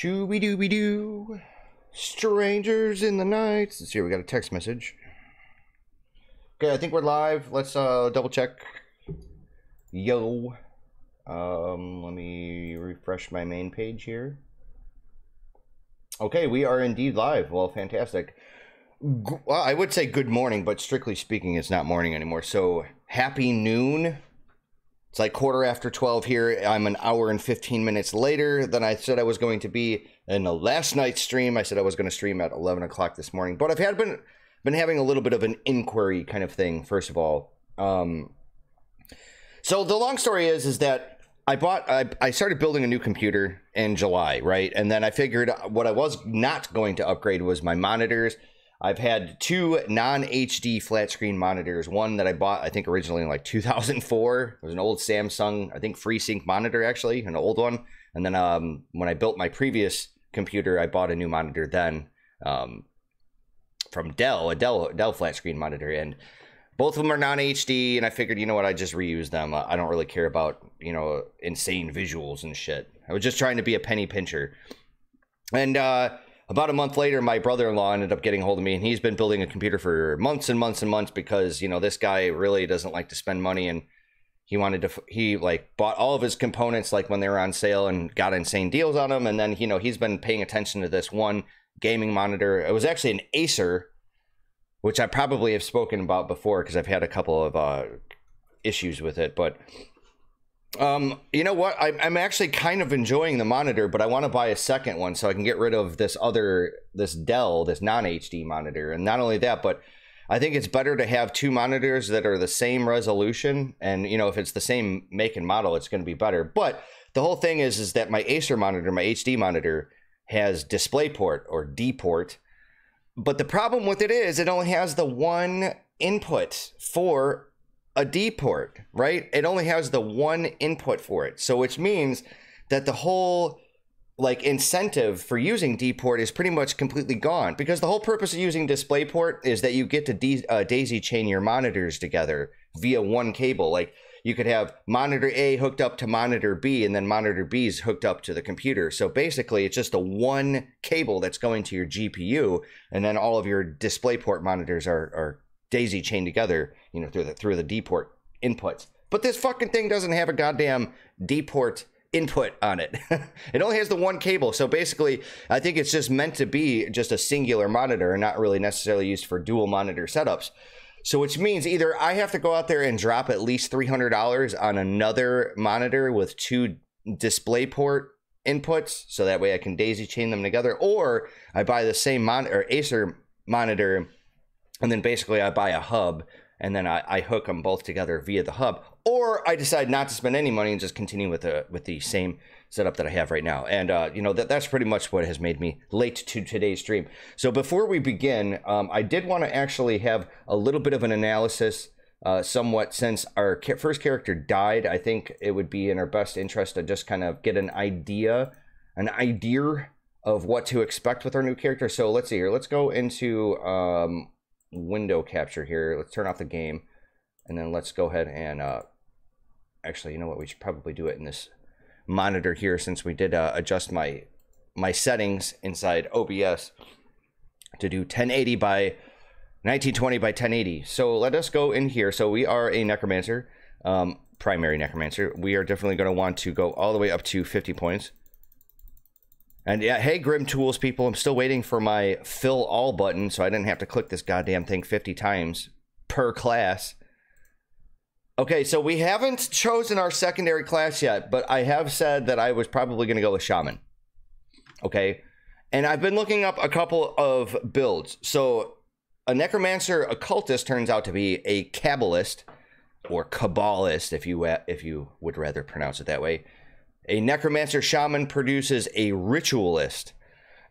Shooby-dooby-doo. Strangers in the night. Let's see, we got a text message. Okay, I think we're live. Let's double check. Yo. Let me refresh my main page here. Okay, we are indeed live. Well, fantastic. Well, I would say good morning, but strictly speaking, it's not morning anymore. So, happy noon. It's like 12:15 here. I'm an hour and 15 minutes later than I said I was going to be in the last night's stream. I said I was going to stream at 11 o'clock this morning, but I've been having a little bit of an inquiry kind of thing. First of all, so the long story is that I started building a new computer in July, right? And then I figured what I was not going to upgrade was my monitors. I've had two non-HD flat screen monitors. One that I bought, I think, originally in like 2004. It was an old Samsung, I think, FreeSync monitor, actually, an old one. And then when I built my previous computer, I bought a new monitor then from Dell, a Dell flat screen monitor. And both of them are non-HD, and I figured, you know what, I just reuse them. I don't really care about, you know, insane visuals and shit. I was just trying to be a penny pincher. And about a month later, my brother-in-law ended up getting a hold of me, and he's been building a computer for months and months and months because, you know, this guy really doesn't like to spend money, and he like bought all of his components like when they were on sale and got insane deals on them. And then, you know, he's been paying attention to this one gaming monitor. It was actually an Acer, which I probably have spoken about before because I've had a couple of issues with it, but you know what? I'm actually kind of enjoying the monitor, but I want to buy a second one so I can get rid of this Dell, this non-HD monitor. And not only that, but I think it's better to have two monitors that are the same resolution. And, you know, if it's the same make and model, it's going to be better. But the whole thing is that my Acer monitor, my HD monitor, has DisplayPort or D port. But the problem with it is it only has the one input for a D port, right? It only has the one input for it. So which means that the whole like incentive for using D port is pretty much completely gone, because the whole purpose of using DisplayPort is that you get to daisy chain your monitors together via one cable. Like you could have monitor A hooked up to monitor B, and then monitor B is hooked up to the computer. So basically it's just a one cable that's going to your GPU, and then all of your DisplayPort monitors are daisy chained together, you know, through the D port inputs. But this fucking thing doesn't have a goddamn D port input on it. It only has the one cable. So basically, I think it's just meant to be just a singular monitor and not really necessarily used for dual monitor setups. So which means either I have to go out there and drop at least $300 on another monitor with two DisplayPort inputs, so that way I can daisy chain them together, or I buy the same Acer monitor, and then basically I buy a hub, and then I hook them both together via the hub, or I decide not to spend any money and just continue with the same setup that I have right now. And you know, that's pretty much what has made me late to today's stream. So before we begin, I did want to actually have a little bit of an analysis, somewhat, since our first character died. I think it would be in our best interest to just kind of get an idea of what to expect with our new character. So let's see here. Let's go into window capture here. Let's turn off the game, and then let's go ahead and actually, you know what, we should probably do it in this monitor here, since we did adjust my settings inside OBS to do 1080 by 1920 by 1080. So let us go in here. So we are a necromancer, primary necromancer. We are definitely going to want to go all the way up to 50 points. And yeah, hey, Grim Tools people, I'm still waiting for my fill all button, so I didn't have to click this goddamn thing 50 times per class. Okay, so we haven't chosen our secondary class yet, but I have said that I was probably going to go with Shaman. Okay, and I've been looking up a couple of builds. So a Necromancer Occultist turns out to be a Kabbalist, or Kabbalist, if you would rather pronounce it that way. A Necromancer Shaman produces a Ritualist.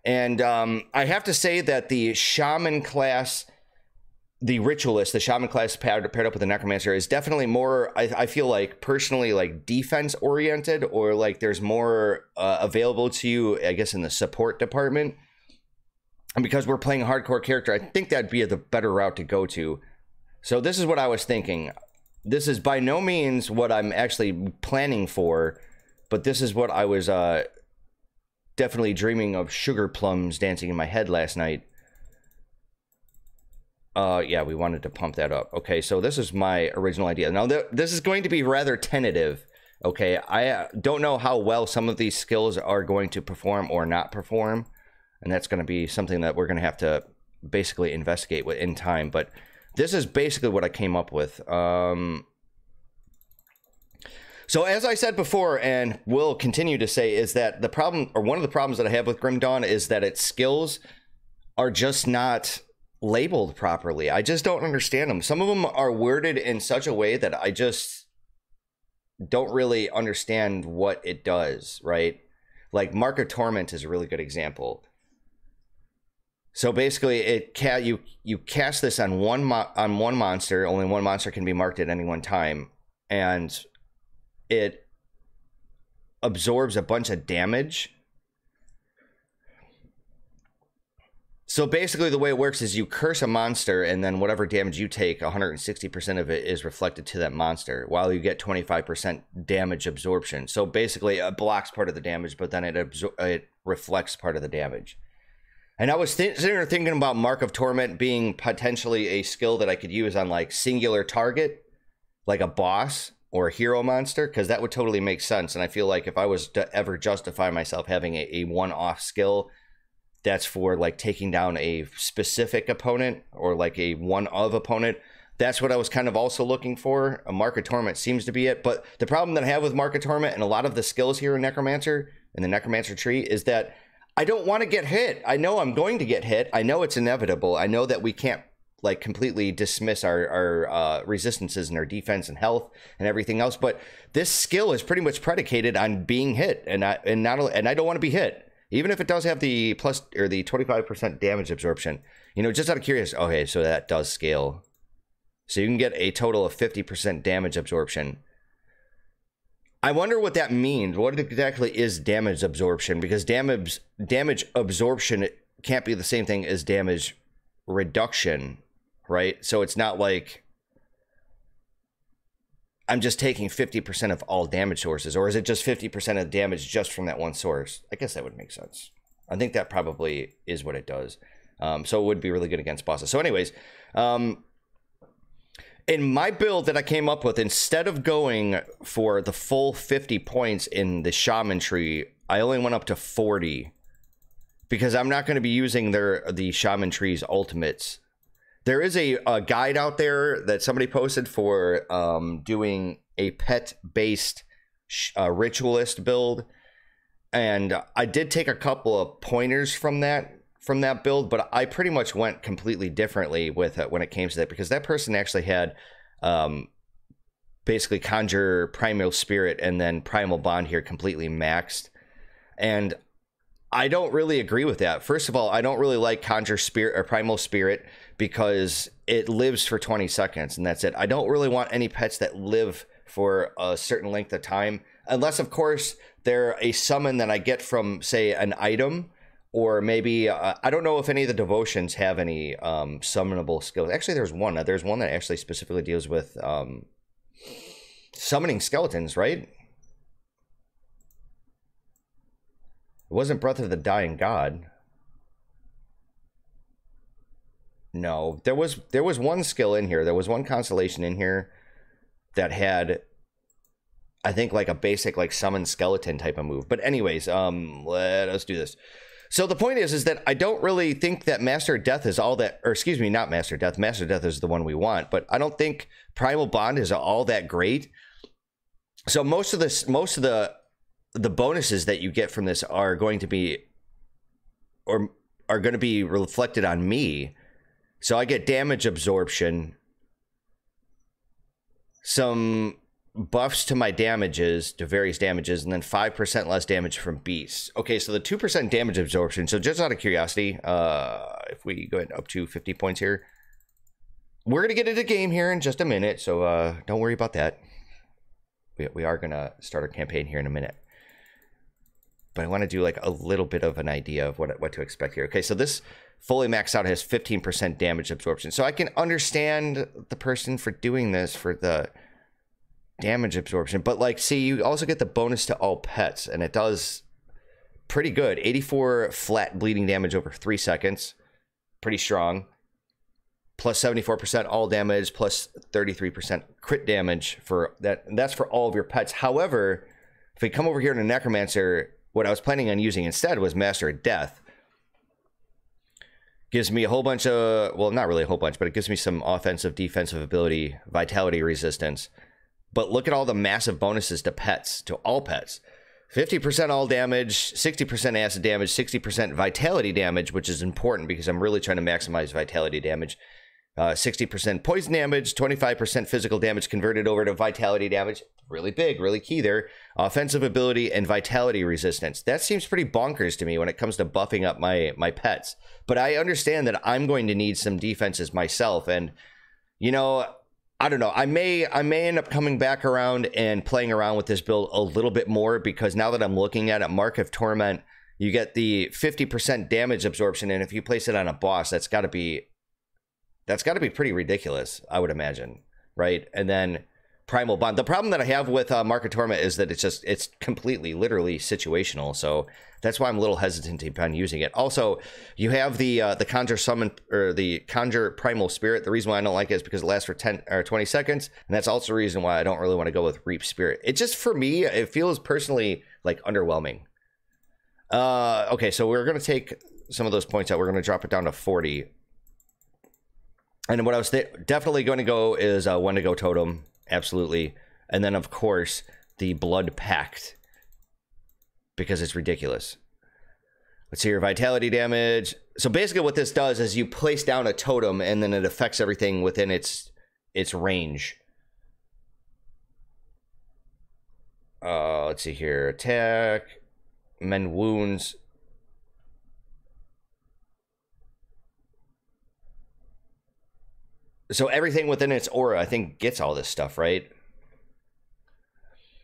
And I have to say that the Shaman class, the Ritualist, the Shaman class paired up with the Necromancer is definitely more, I feel like, personally, like defense oriented, or like there's more available to you, I guess, in the support department. And because we're playing a hardcore character, I think that'd be the better route to go to. So this is what I was thinking. This is by no means what I'm actually planning for, but this is what I was definitely dreaming of sugar plums dancing in my head last night. Yeah, we wanted to pump that up. Okay, so this is my original idea. Now, this is going to be rather tentative. Okay, I don't know how well some of these skills are going to perform or not perform. And that's going to be something that we're going to have to basically investigate in time. But this is basically what I came up with. So as I said before, and will continue to say, is that the problem, or one of the problems that I have with Grim Dawn, is that its skills are just not labeled properly. I just don't understand them. Some of them are worded in such a way that I just don't really understand what it does, right? Like Mark of Torment is a really good example. So basically, you cast this on one monster. Only one monster can be marked at any one time, and it absorbs a bunch of damage. So basically, the way it works is you curse a monster, and then whatever damage you take, 160% of it is reflected to that monster, while you get 25% damage absorption. So basically, it blocks part of the damage, but then it reflects part of the damage. And I was sitting there thinking about Mark of Torment being potentially a skill that I could use on like singular target, like a boss or a hero monster, because that would totally make sense. And I feel like if I was to ever justify myself having a one-off skill that's for like taking down a specific opponent or like a one-of opponent, that's what I was kind of also looking for. A Mark of Torment seems to be it. But the problem that I have with Mark of Torment and a lot of the skills here in Necromancer, in the Necromancer tree, is that I don't want to get hit. I know I'm going to get hit. I know it's inevitable. I know that we can't like completely dismiss our resistances and our defense and health and everything else. But this skill is pretty much predicated on being hit, and I don't want to be hit, even if it does have the plus or the 25% damage absorption. You know, just out of curiosity. Okay, so that does scale. So you can get a total of 50% damage absorption. I wonder what that means. What exactly is damage absorption? Because damage absorption can't be the same thing as damage reduction, right? So it's not like I'm just taking 50% of all damage sources, or is it just 50% of damage just from that one source? I guess that would make sense. I think that probably is what it does. So it would be really good against bosses. So anyways, in my build that I came up with, instead of going for the full 50 points in the shaman tree, I only went up to 40 because I'm not going to be using the shaman tree's ultimates. There is a guide out there that somebody posted for doing a pet-based ritualist build, and I did take a couple of pointers from that build, but I pretty much went completely differently with it when it came to that, because that person actually had basically conjure primal spirit and then primal bond here completely maxed, and I don't really agree with that. First of all, I don't really like conjure spirit or primal spirit because it lives for 20 seconds and that's it. I don't really want any pets that live for a certain length of time, unless of course they're a summon that I get from, say, an item. Or maybe, I don't know if any of the devotions have any summonable skills. Actually, there's one. There's one that actually specifically deals with summoning skeletons, right? It wasn't Breath of the Dying God. No, there was one skill in here. There was one constellation in here that had, I think, like a basic like summon skeleton type of move. But anyways, let us do this. So the point is that I don't really think that Master of Death is all that, or excuse me, not Master of Death. Master of Death is the one we want, but I don't think Primal Bond is all that great. So most of the bonuses that you get from this are going to be, or are going to be reflected on me. So I get damage absorption, some buffs to my damages, to various damages, and then 5% less damage from beasts. Okay, so the 2% damage absorption. So just out of curiosity, if we go ahead up to 50 points here, we're gonna get into the game here in just a minute, so don't worry about that. We are gonna start our campaign here in a minute, but I want to do like a little bit of an idea of what to expect here. Okay, so this fully maxed out has 15% damage absorption, so I can understand the person for doing this for the damage absorption, but like, see, you also get the bonus to all pets, and it does pretty good. 84 flat bleeding damage over 3 seconds. Pretty strong. Plus 74% all damage, plus 33% crit damage for that. And that's for all of your pets. However, if we come over here to Necromancer, what I was planning on using instead was Master of Death. Gives me a whole bunch of, well, not really a whole bunch, but it gives me some offensive, defensive ability, vitality resistance. But look at all the massive bonuses to pets, to all pets. 50% all damage, 60% acid damage, 60% vitality damage, which is important because I'm really trying to maximize vitality damage. 60% poison damage, 25% physical damage converted over to vitality damage. Really big, really key there. Offensive ability and vitality resistance. That seems pretty bonkers to me when it comes to buffing up my pets. But I understand that I'm going to need some defenses myself. And, you know, I don't know. I may end up coming back around and playing around with this build a little bit more, because now that I'm looking at it, Mark of Torment, you get the 50% damage absorption, and if you place it on a boss, that's got to be pretty ridiculous, I would imagine, right? And then Primal Bond. The problem that I have with Mark of Torment is that it's completely, literally situational. So that's why I'm a little hesitant upon using it. Also, you have the Conjure Summon, or the Conjure Primal Spirit. The reason why I don't like it is because it lasts for 10 or 20 seconds. And that's also the reason why I don't really want to go with Reap Spirit. It just, for me, it feels personally like underwhelming. Okay, so we're going to take some of those points out. We're going to drop it down to 40. And what I was definitely going to go is Wendigo Totem. Absolutely. And then, of course, the Blood Pact, because it's ridiculous. Let's see your vitality damage. So basically what this does is you place down a totem, and then it affects everything within its range. Let's see here. Attack. Mend wounds. So everything within its aura, I think, gets all this stuff, right?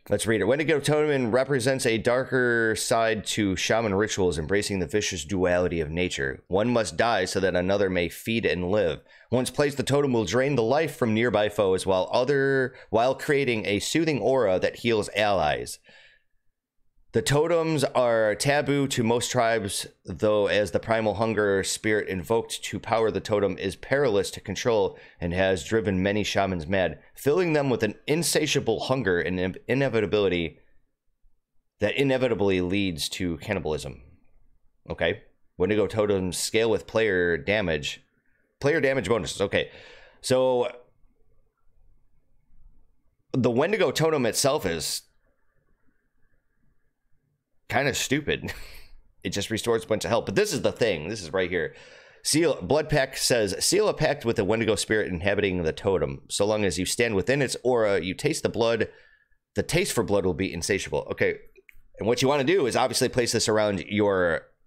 Let's read it. Wendigo Totem represents a darker side to shaman rituals, embracing the vicious duality of nature. One must die so that another may feed and live. Once placed, the totem will drain the life from nearby foes while creating a soothing aura that heals allies. The totems are taboo to most tribes, though, as the primal hunger spirit invoked to power the totem is perilous to control and has driven many shamans mad, filling them with an insatiable hunger and inevitability that inevitably leads to cannibalism. Okay. Wendigo totems scale with player damage. Player damage bonuses. Okay. So the Wendigo totem itself is kind of stupid. It just restores a bunch of health. But this is the thing. This is right here. Blood Pact says, seal a pact with the Wendigo spirit inhabiting the totem. So long as you stand within its aura, you taste the blood. The taste for blood will be insatiable. Okay. And what you want to do is obviously place this around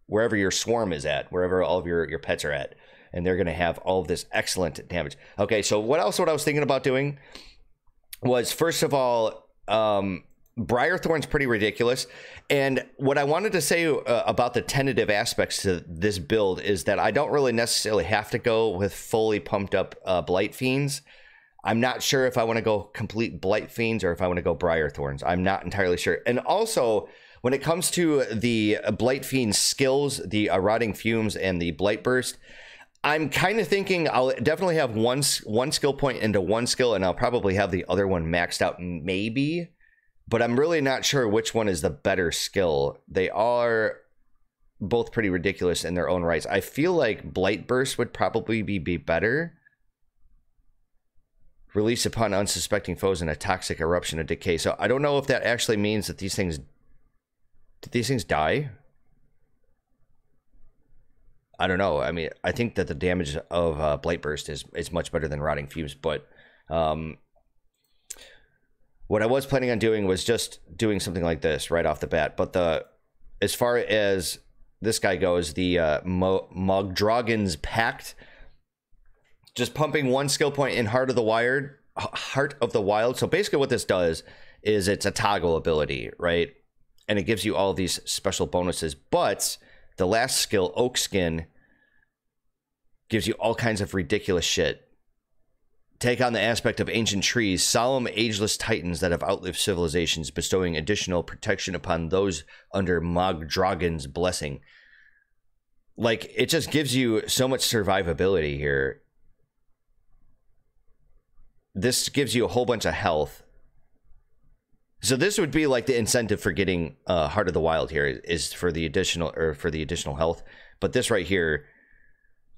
wherever your swarm is at, wherever all of your pets are at. And they're going to have all of this excellent damage. Okay. So what I was thinking about doing was, first of all, Briarthorn's pretty ridiculous. And what I wanted to say about the tentative aspects to this build is that I don't really necessarily have to go with fully pumped up Blight Fiends. I'm not sure if I want to go complete Blight Fiends or if I want to go Briarthorns. I'm not entirely sure. And also, when it comes to the Blight Fiend skills, the Rotting Fumes and the Blight Burst, I'm kind of thinking I'll definitely have one skill point into one skill, and I'll probably have the other one maxed out maybe. But I'm really not sure which one is the better skill. They are both pretty ridiculous in their own rights. I feel like Blight Burst would probably be better. Release upon unsuspecting foes in a toxic eruption of decay. So I don't know if that actually means that these things... Did these things die? I don't know. I mean, I think that the damage of Blight Burst is much better than Rotting Fumes, but... what I was planning on doing was just doing something like this right off the bat. But as far as this guy goes, the Mogdragon's Pact, just pumping one skill point in Heart of the Wild. So basically what this does is it's a toggle ability, right? And it gives you all these special bonuses. But the last skill, Oak Skin, gives you all kinds of ridiculous shit. take on the aspect of ancient trees, solemn, ageless titans that have outlived civilizations, bestowing additional protection upon those under Mogdragon's blessing. Like, it just gives you so much survivability here. This gives you a whole bunch of health. So this would be like the incentive for getting Heart of the Wild here is for the additional health. But this right here,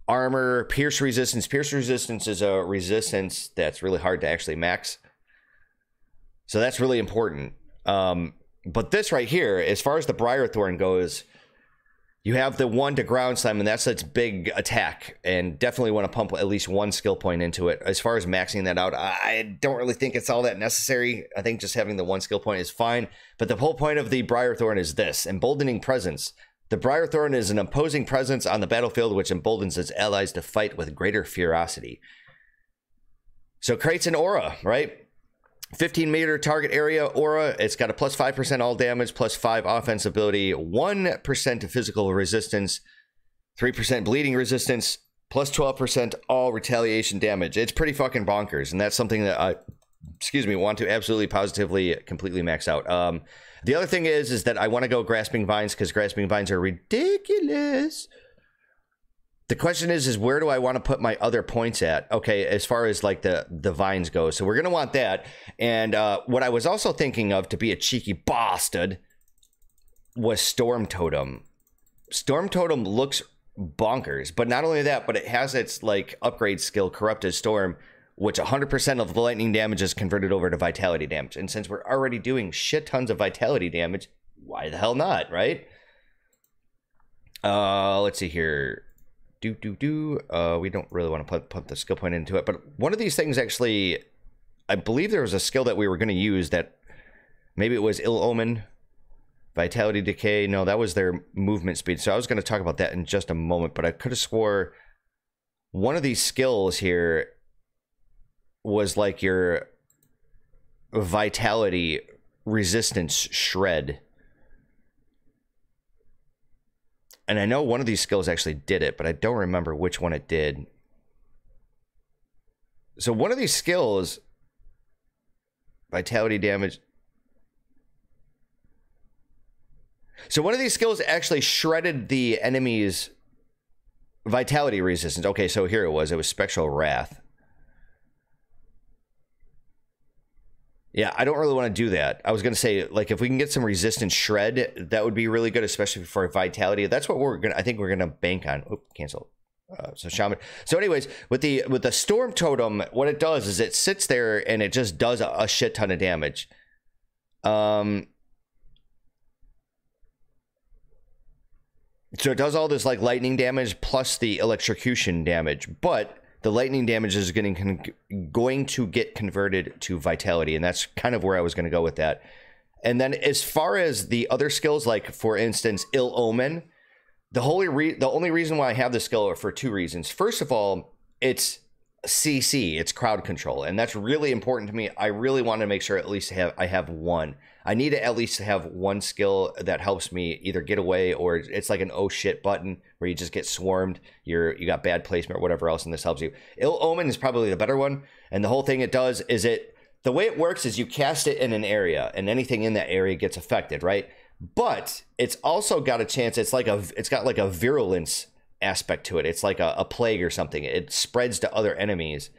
armor, pierce resistance. Pierce resistance is a resistance that's really hard to actually max. So that's really important. But this right here, as far as the Briarthorn goes, you have the 1 to ground slam, and that's its big attack, and definitely want to pump at least 1 skill point into it. As far as maxing that out, I don't really think it's all that necessary. I think just having the 1 skill point is fine. But the whole point of the Briarthorn is this: emboldening presence. The Briarthorn is an imposing presence on the battlefield which emboldens its allies to fight with greater ferocity. So it creates an aura, right? 15-meter target area aura. It's got a plus 5% all damage, plus 5 offense ability, 1% physical resistance, 3% bleeding resistance, plus 12% all retaliation damage. It's pretty fucking bonkers, and that's something that I, want to absolutely, positively, completely max out. The other thing is that I want to go Grasping Vines because Grasping Vines are ridiculous. The question is where do I want to put my other points at? Okay, as far as like the vines go. So we're going to want that. And what I was also thinking of to be a cheeky bastard was Storm Totem. Storm Totem looks bonkers. But not only that, but it has its like upgrade skill, Corrupted Storm, which 100% of the lightning damage is converted over to vitality damage. And since we're already doing shit tons of vitality damage, why the hell not, right? Let's see here. We don't really want to put the skill point into it, but one of these things actually, I believe there was a skill that we were going to use that maybe it was Ill Omen, Vitality Decay. No, that was their movement speed. So I was going to talk about that in just a moment, but I could have swore one of these skills here was like your Vitality Resistance Shred. And I know one of these skills actually did it, but I don't remember which one it did. So one of these skills, vitality damage. So one of these skills actually shredded the enemy's vitality resistance. Okay, so here it was. It was Spectral Wrath. Yeah, I don't really want to do that. I was going to say, like, if we can get some resistance shred, that would be really good, especially for vitality. That's what I think we're going to bank on. Oop, cancel. So Shaman. So anyways, with the Storm Totem, what it does is it sits there and it just does a shit ton of damage. So it does all this like lightning damage plus the electrocution damage, but the lightning damage is going to get converted to vitality, and that's kind of where I was going to go with that. And then as far as the other skills, like for instance, Ill Omen, the only reason why I have this skill are for 2 reasons. First of all, it's CC, it's crowd control, and that's really important to me. I really want to make sure at least I have one. I need to at least have one skill that helps me either get away, or it's like an oh shit button where you just get swarmed, you got bad placement or whatever else, and this helps you. Ill Omen is probably the better one, and the whole thing it does is the way it works is you cast it in an area and anything in that area gets affected, right? But it's also got a chance, it's got like a virulence aspect to it. It's like a plague or something. It spreads to other enemies.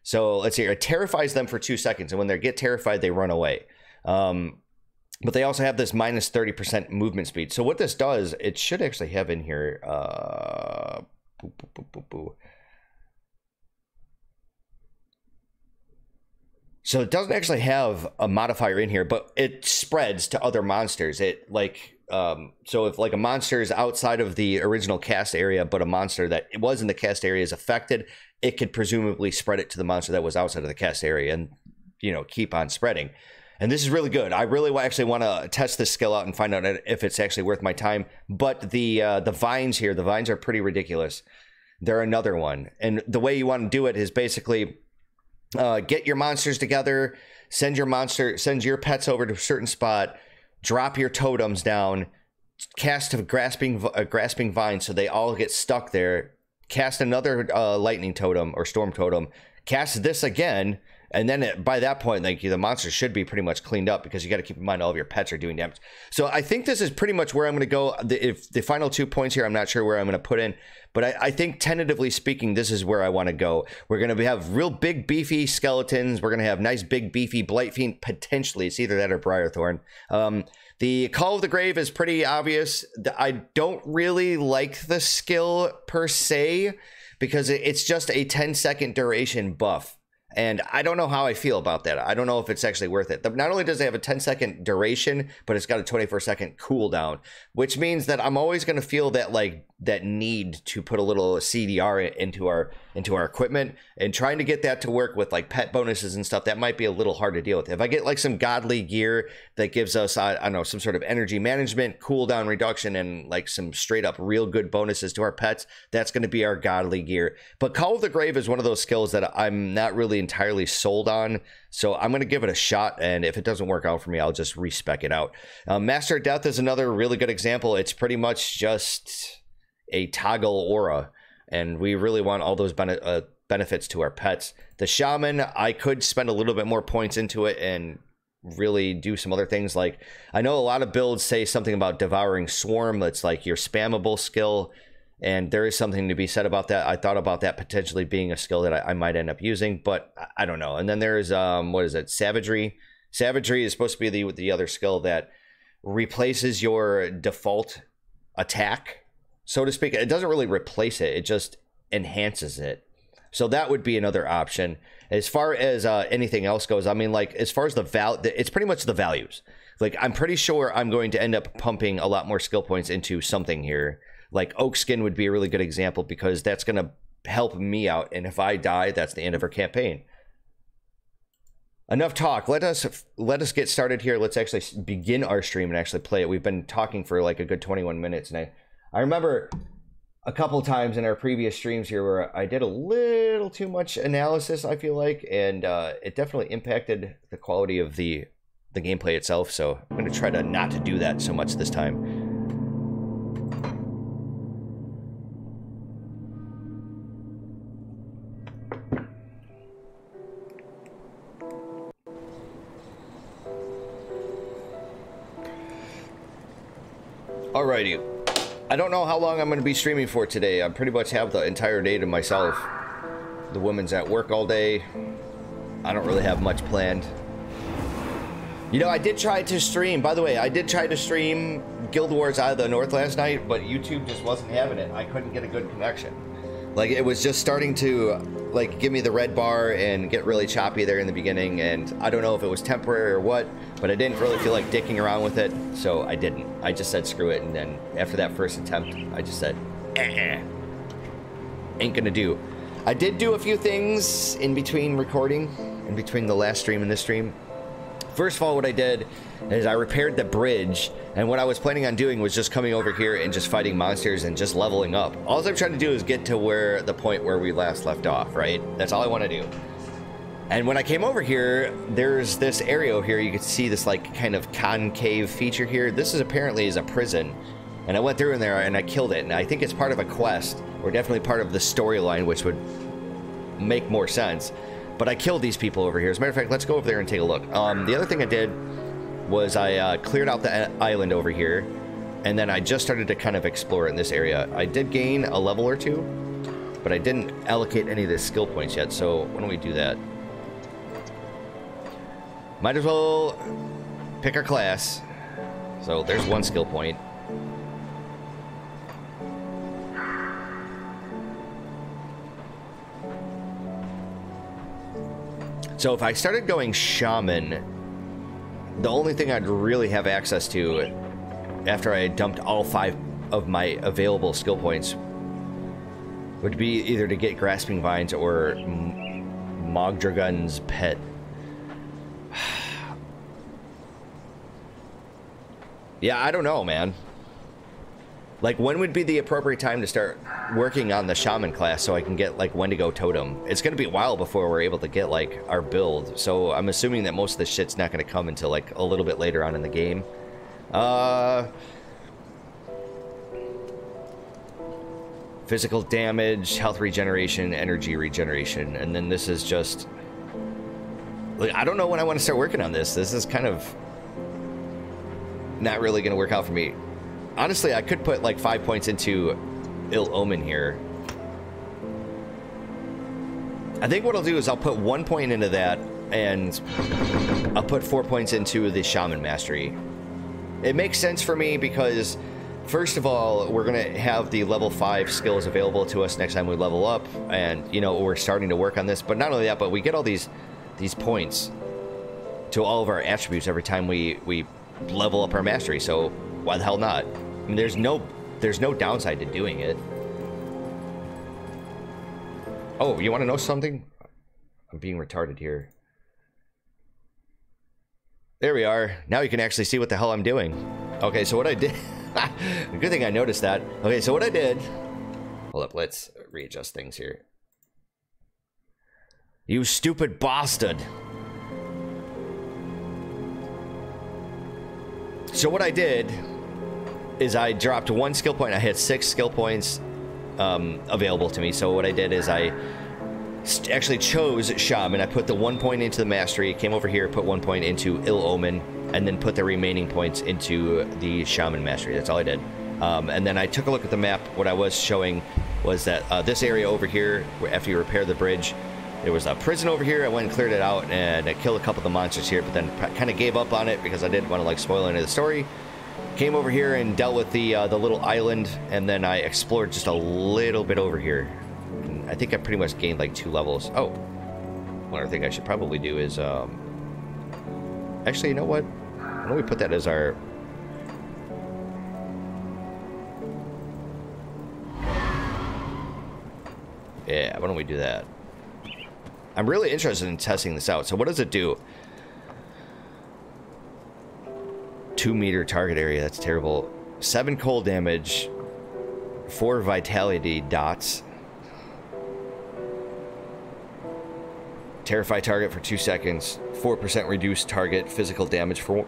So let's see, it terrifies them for 2 seconds, and when they get terrified, they run away. But they also have this minus 30% movement speed. So what this does, it should actually have in here. So it doesn't actually have a modifier in here, but it spreads to other monsters. It like so if like a monster is outside of the original cast area, but a monster that it was in the cast area is affected, it could presumably spread it to the monster that was outside of the cast area, and keep on spreading. And this is really good. I really actually want to test this skill out and find out if it's actually worth my time. But the vines here, the vines are pretty ridiculous. They're another one. And the way you want to do it is basically get your monsters together, send your pets over to a certain spot, drop your totems down, cast a grasping vine so they all get stuck there, cast another lightning totem or storm totem, cast this again, and then by that point, like, the monster should be pretty much cleaned up, because you got to keep in mind all of your pets are doing damage. So I think this is pretty much where I'm going to go. If the final 2 points here, I'm not sure where I'm going to put in, but I think tentatively speaking, this is where I want to go. We're going to have real big, beefy skeletons. We're going to have nice, big, beefy Blight Fiend, potentially. It's either that or Briarthorn. The Call of the Grave is pretty obvious. I don't really like the skill per se, because it's just a 10-second duration buff. And I don't know how I feel about that. I don't know if it's actually worth it. Not only does it have a 10-second duration, but it's got a 24-second cooldown, which means that I'm always going to feel that, like, that need to put a little CDR into our equipment, and trying to get that to work with like pet bonuses and stuff. That might be a little hard to deal with. If I get like some godly gear that gives us, I don't know, some sort of energy management, cooldown reduction, and like some straight up real good bonuses to our pets, that's going to be our godly gear. But Call of the Grave is one of those skills that I'm not really entirely sold on, so I'm going to give it a shot, and if it doesn't work out for me, I'll just respec it out. Master of Death is another really good example. It's pretty much just a toggle aura, and we really want all those benefits to our pets. The Shaman, I could spend a little bit more points into it and really do some other things. Like, I know a lot of builds say something about Devouring Swarm. That's like your spammable skill, and there is something to be said about that. I thought about that potentially being a skill that I might end up using, but I don't know. And then there's what is it, Savagery. Savagery is supposed to be the other skill that replaces your default attack, so to speak. It doesn't really replace it, it just enhances it. So that would be another option. As far as anything else goes, I mean, like, as far as it's pretty much the values. Like, I'm pretty sure I'm going to end up pumping a lot more skill points into something here. Like, Oak Skin would be a really good example, because that's going to help me out, and if I die, that's the end of our campaign. Enough talk. Let us get started here. Let's actually begin our stream and actually play it. We've been talking for like a good 21 minutes, and I remember a couple times in our previous streams here where I did a little too much analysis, I feel like, and it definitely impacted the quality of the gameplay itself. So I'm going to try to not to do that so much this time. Alrighty. I don't know how long I'm going to be streaming for today. I pretty much have the entire day to myself. The woman's at work all day. I don't really have much planned. You know, I did try to stream, by the way, I did try to stream Guild Wars Out of the North last night, but YouTube just wasn't having it. I couldn't get a good connection. Like, it was just starting to, like, give me the red bar and get really choppy there in the beginning, and I don't know if it was temporary or what, but I didn't really feel like dicking around with it, so I didn't. I just said screw it, and then after that first attempt, I just said, ain't gonna do. I did do a few things in between recording, in between the last stream and this stream. First of all, what I did is I repaired the bridge, and what I was planning on doing was just coming over here and just fighting monsters and just leveling up. All I'm trying to do is get to the point where we last left off, right? That's all I want to do. And when I came over here, there's this area here. You can see this like kind of concave feature here. This is apparently a prison, and I went through in there and I killed it. And I think it's part of a quest, or definitely part of the storyline, which would make more sense. But I killed these people over here. As a matter of fact, let's go over there and take a look. The other thing I did was I cleared out the island over here, and then I just started to kind of explore in this area. I did gain a level or two, but I didn't allocate any of the skill points yet, so why don't we do that? Might as well pick our class. So there's one skill point. So if I started going Shaman, the only thing I'd really have access to after I dumped all 5 of my available skill points would be either to get Grasping Vines or Mogdragon's Pet. Yeah, I don't know, man. Like, when would be the appropriate time to start working on the Shaman class so I can get, like, Wendigo Totem? It's going to be a while before we're able to get, like, our build. So I'm assuming that most of this shit's not going to come until, like, a little bit later on in the game. Physical damage, health regeneration, energy regeneration, and then this is just... Like, I don't know when I want to start working on this. This is kind of not really going to work out for me. Honestly, I could put like 5 points into Ill Omen here. I think what I'll do is I'll put 1 point into that, and I'll put 4 points into the Shaman Mastery. It makes sense for me because, first of all, we're going to have the level 5 skills available to us next time we level up, and, you know, we're starting to work on this. But not only that, but we get all these points to all of our attributes every time we level up our mastery, so why the hell not? I mean, there's no downside to doing it. Oh, you want to know something? I'm being retarded here. There we are. Now you can actually see what the hell I'm doing. Okay, so what I did... Good thing I noticed that. Okay, so what I did... Hold up, let's readjust things here. You stupid bastard. So what I did is I dropped 1 skill point. I had 6 skill points available to me. So what I did is I actually chose Shaman. I put the 1 point into the Mastery, came over here, put 1 point into Ill Omen, and then put the remaining points into the Shaman Mastery. That's all I did. And then I took a look at the map. What I was showing was that this area over here, where after you repair the bridge, there was a prison over here. I went and cleared it out, and I killed a couple of the monsters here, but then kind of gave up on it because I didn't want to like spoil any of the story. Came over here and dealt with the little island, and then I explored just a little bit over here. And I think I pretty much gained like 2 levels. Oh, one other thing I should probably do is actually, you know what? Why don't we put that as our... Yeah, why don't we do that? I'm really interested in testing this out. So what does it do? 2 meter target area. That's terrible. 7 cold damage. 4 vitality dots. Terrify target for 2 seconds. 4% reduced target physical damage for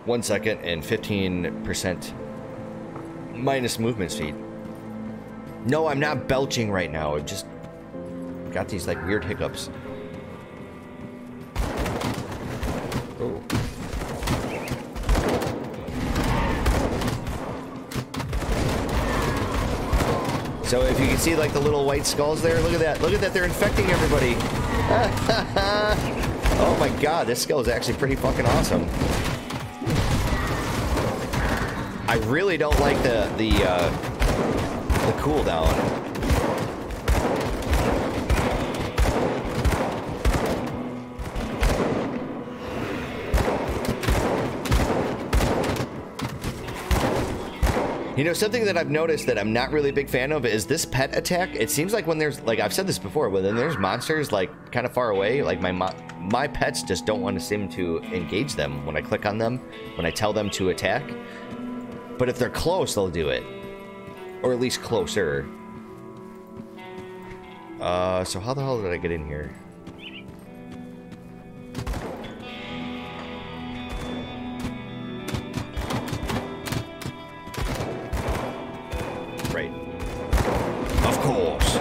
1 second. And 15% minus movement speed. No, I'm not belching right now. I just got these like weird hiccups. Oh. So if you can see like the little white skulls there, look at that. Look at that, they're infecting everybody. Oh my god, this skull is actually pretty fucking awesome. I really don't like the cooldown. You know, something that I've noticed that I'm not really a big fan of is this pet attack. It seems like when there's, like I've said this before, when there's monsters like kind of far away, like my pets just don't want to seem to engage them when I click on them, when I tell them to attack. But if they're close, they'll do it. Or at least closer. So how the hell did I get in here? Right. Of course.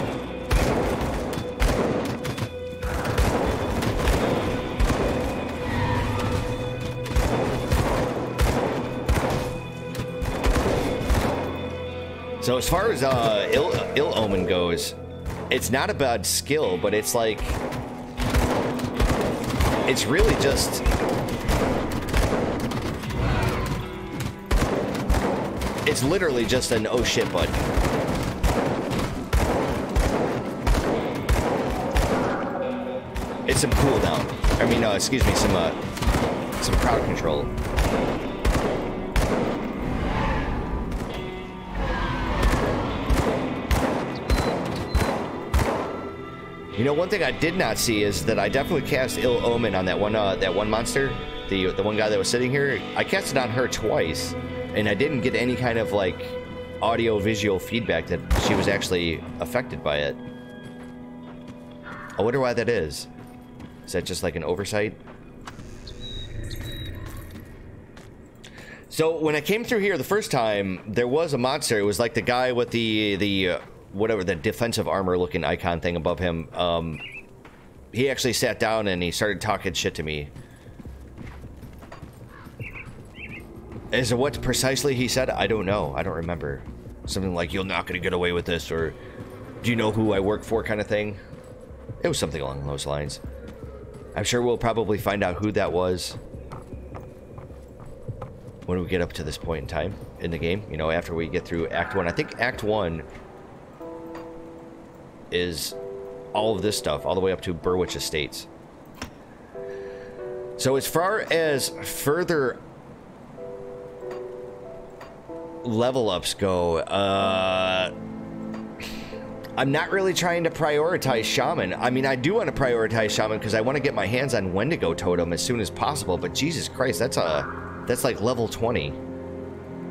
So as far as Ill Omen goes, it's not a bad skill, but it's like, it's really just, it's literally just an oh shit button. It's some cooldown. I mean, excuse me, some crowd control. You know, one thing I did not see is that I definitely cast Ill Omen on that one monster, the one guy that was sitting here. I cast it on her twice, and I didn't get any kind of like audio visual feedback that she was actually affected by it. I wonder why that is. Is that just like an oversight? So when I came through here the first time, there was a monster. It was like the guy with the whatever, the defensive armor looking icon thing above him, he actually sat down and he started talking shit to me. As to what precisely he said, I don't know. I don't remember. Something like, you're not going to get away with this, or do you know who I work for, kind of thing. It was something along those lines. I'm sure we'll probably find out who that was when we get up to this point in time in the game. You know, after we get through Act 1. I think Act 1 is all of this stuff, all the way up to Burwich Estates. So as far as further level ups go, I'm not really trying to prioritize Shaman. I mean, I do want to prioritize Shaman because I want to get my hands on Wendigo Totem as soon as possible, but Jesus Christ, that's like level 20.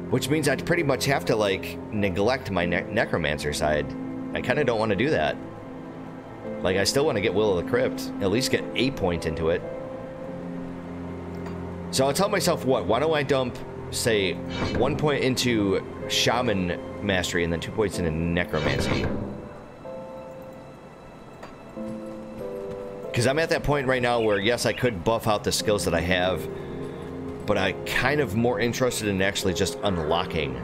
Which means I'd pretty much have to, like, neglect my Necromancer side. I kind of don't want to do that. Like, I still want to get Will of the Crypt, at least get a point into it. So I'll tell myself, what, why don't I dump, say, 1 point into Shaman Mastery and then 2 points into Necromancy? Because I'm at that point right now where, yes, I could buff out the skills that I have, but I'm kind of more interested in actually just unlocking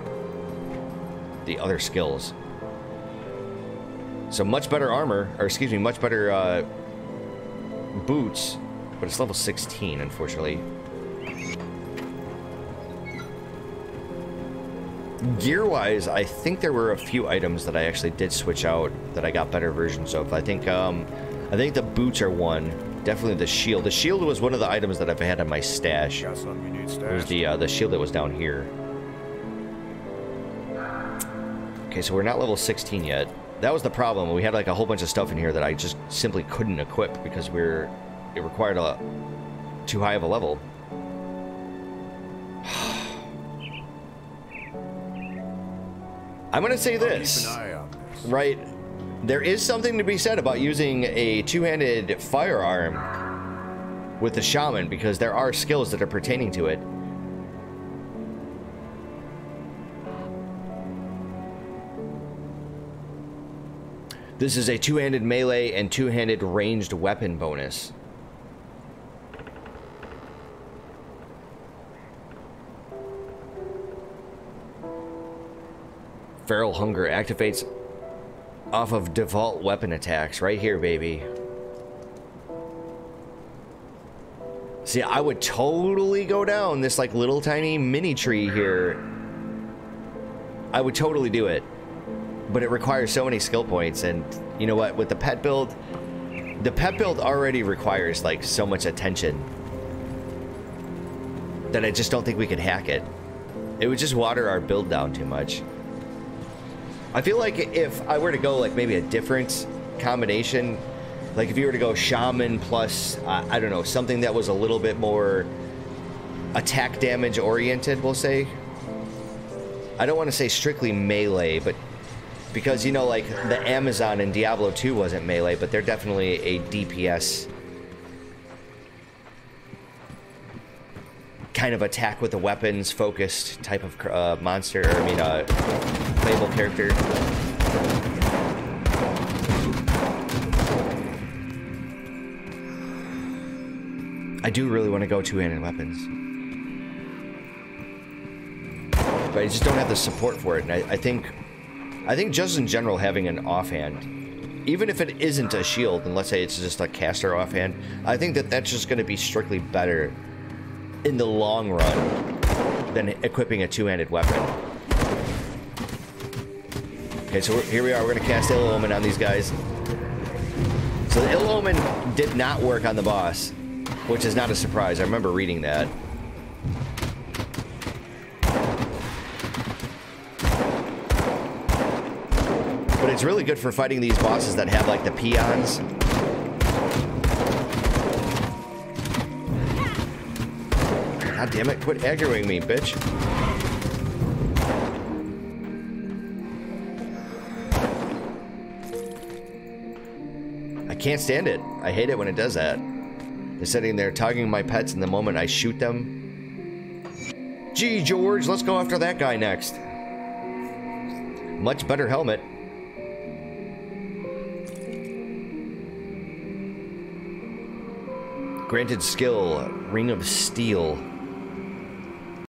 the other skills. So much better armor, or excuse me, much better boots, but it's level 16, unfortunately. Gear-wise, I think there were a few items that I actually did switch out that I got better versions of. I think the boots are one. Definitely the shield. The shield was one of the items that I've had in my stash. It was the shield that was down here. Okay, so we're not level 16 yet. That was the problem. We had like a whole bunch of stuff in here that I just simply couldn't equip because it required a too high of a level. I'm gonna say this, right? There is something to be said about using a two-handed firearm with the Shaman because there are skills that are pertaining to it. This is a two-handed melee and two-handed ranged weapon bonus. Feral Hunger activates off of default weapon attacks. Right here, baby. See, I would totally go down this like little tiny mini tree here. I would totally do it. But it requires so many skill points, and you know what? With the pet build already requires like so much attention that I just don't think we could hack it. It would just water our build down too much. I feel like if I were to go like maybe a different combination, like if you were to go Shaman plus, I don't know, something that was a little bit more attack damage oriented, we'll say. I don't want to say strictly melee, but because, you know, like the Amazon in Diablo 2 wasn't melee, but they're definitely a DPS kind of attack with the weapons focused type of monster, or I mean, playable character. I do really want to go two-handed weapons, but I just don't have the support for it. And I think just in general having an offhand, even if it isn't a shield, and let's say it's just a caster offhand, I think that that's just going to be strictly better in the long run than equipping a two-handed weapon. Okay, so here we are. We're going to cast Ill Omen on these guys. So the Ill Omen did not work on the boss, which is not a surprise. I remember reading that. But it's really good for fighting these bosses that have like the peons. God damn it, quit aggroing me, bitch. I can't stand it. I hate it when it does that. They're sitting there tagging my pets, and the moment I shoot them... Gee, George, let's go after that guy next. Much better helmet. Granted skill, Ring of Steel.